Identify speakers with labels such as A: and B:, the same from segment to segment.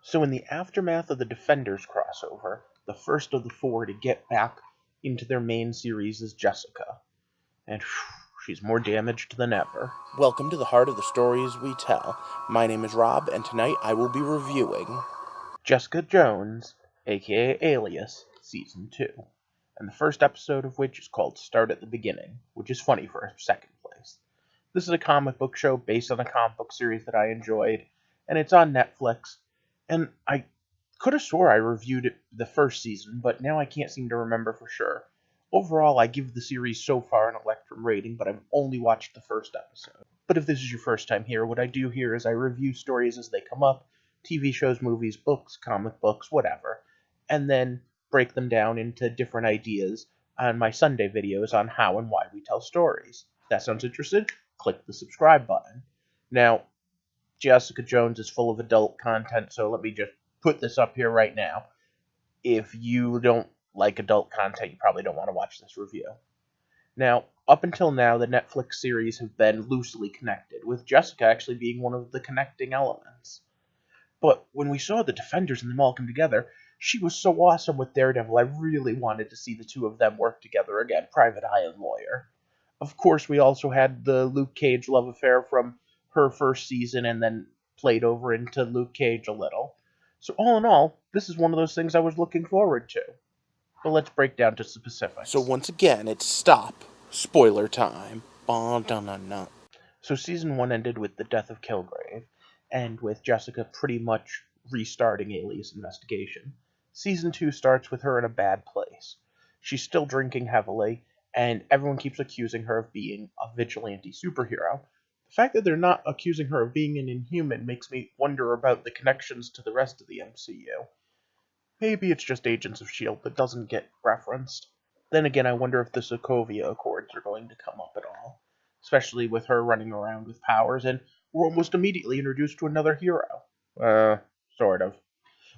A: So in the aftermath of the Defenders crossover, the first of the four to get back into their main series is Jessica. And she's more damaged than ever.
B: Welcome to the heart of the stories we tell. My name is Rob, and tonight I will be reviewing
A: Jessica Jones, aka Alias, Season 2. And the first episode of which is called Start at the Beginning, which is funny for a second place. This is a comic book show based on a comic book series that I enjoyed, and it's on Netflix. And I could have swore I reviewed it the first season, but now I can't seem to remember for sure. Overall, I give the series so far an Electrum rating, but I've only watched the first episode. But if this is your first time here, what I do here is I review stories as they come up, TV shows, movies, books, comic books, whatever, and then break them down into different ideas on my Sunday videos on how and why we tell stories. If that sounds interesting, click the subscribe button. Now, Jessica Jones is full of adult content, so let me just put this up here right now. If you don't like adult content, you probably don't want to watch this review. Now, up until now, the Netflix series have been loosely connected, with Jessica actually being one of the connecting elements. But when we saw the Defenders and them all come together, she was so awesome with Daredevil, I really wanted to see the two of them work together again, Private Eye and Lawyer. Of course, we also had the Luke Cage love affair from her first season and then played over into Luke Cage a little. So all in all, this is one of those things I was looking forward to. But let's break down to specifics.
B: So once again, it's stop. Spoiler time.
A: So season 1 ended with the death of Kilgrave, and with Jessica pretty much restarting Alias' investigation. Season 2 starts with her in a bad place. She's still drinking heavily, and everyone keeps accusing her of being a vigilante superhero. The fact that they're not accusing her of being an Inhuman makes me wonder about the connections to the rest of the MCU. Maybe it's just Agents of S.H.I.E.L.D. that doesn't get referenced. Then again, I wonder if the Sokovia Accords are going to come up at all, especially with her running around with powers, and we're almost immediately introduced to another hero. Sort of.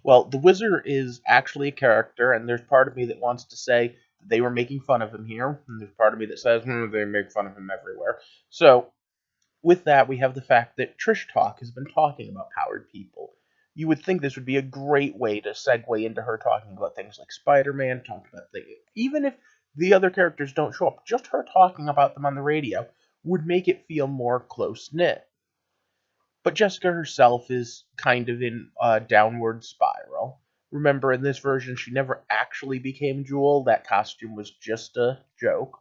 A: Well, the Wizard is actually a character, and there's part of me that wants to say that they were making fun of him here, and there's part of me that says, they make fun of him everywhere. So, with that, we have the fact that Trish Talk has been talking about powered people. You would think this would be a great way to segue into her talking about things like Spider-Man, talking about things, even if the other characters don't show up, just her talking about them on the radio would make it feel more close-knit. But Jessica herself is kind of in a downward spiral. Remember, in this version, she never actually became Jewel. That costume was just a joke.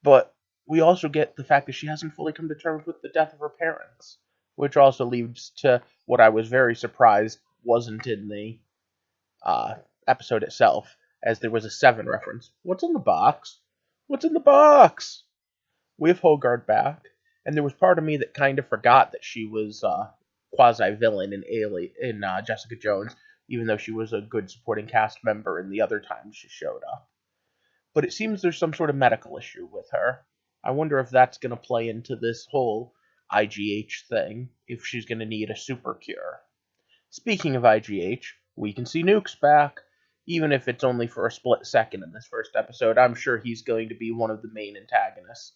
A: But we also get the fact that she hasn't fully come to terms with the death of her parents, which also leads to what I was very surprised wasn't in the episode itself, as there was a Seven reference. What's in the box? What's in the box? We have Hogarth back, and there was part of me that kind of forgot that she was quasi-villain in Jessica Jones, even though she was a good supporting cast member in the other times she showed up. But it seems there's some sort of medical issue with her. I wonder if that's going to play into this whole IGH thing, if she's going to need a super cure. Speaking of IGH, we can see Nuke's back. Even if it's only for a split second in this first episode, I'm sure he's going to be one of the main antagonists.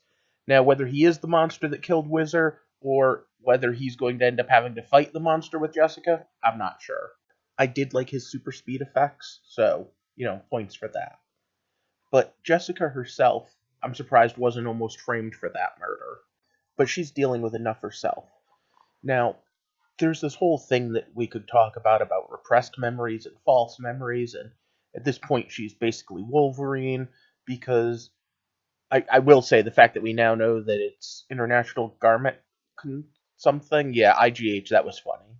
A: Now, whether he is the monster that killed Whizzer, or whether he's going to end up having to fight the monster with Jessica, I'm not sure. I did like his super speed effects, so, points for that. But Jessica herself, I'm surprised wasn't almost framed for that murder. But she's dealing with enough herself. Now, there's this whole thing that we could talk about repressed memories and false memories, and at this point she's basically Wolverine, because I will say the fact that we now know that it's International Garment something, IGH, that was funny.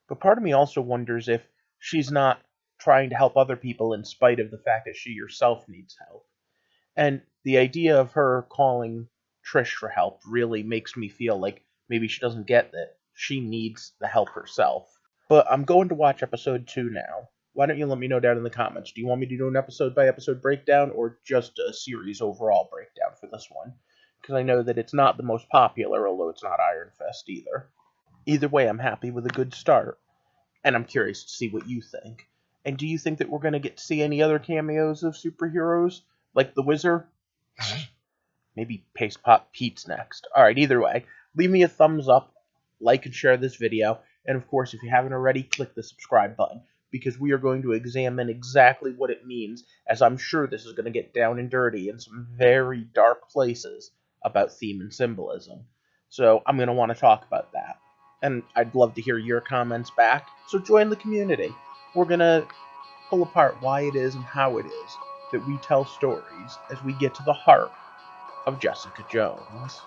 A: But part of me also wonders if she's not trying to help other people in spite of the fact that she herself needs help. And the idea of her calling Trish for help really makes me feel like maybe she doesn't get that she needs the help herself. But I'm going to watch episode 2 now. Why don't you let me know down in the comments? Do you want me to do an episode-by-episode breakdown, or just a series overall breakdown for this one? Because I know that it's not the most popular, although it's not Iron Fist either. Either way, I'm happy with a good start. And I'm curious to see what you think. And do you think that we're going to get to see any other cameos of superheroes? Like the Wizard? Maybe Paste Pot Pete's next. Alright, either way, leave me a thumbs up, like and share this video, And of course, if you haven't already, click the subscribe button, because we are going to examine exactly what it means, as I'm sure this is going to get down and dirty in some very dark places about theme and symbolism. So I'm going to want to talk about that. And I'd love to hear your comments back, so join the community. We're going to pull apart why it is and how it is that we tell stories as we get to the heart of Jessica Jones.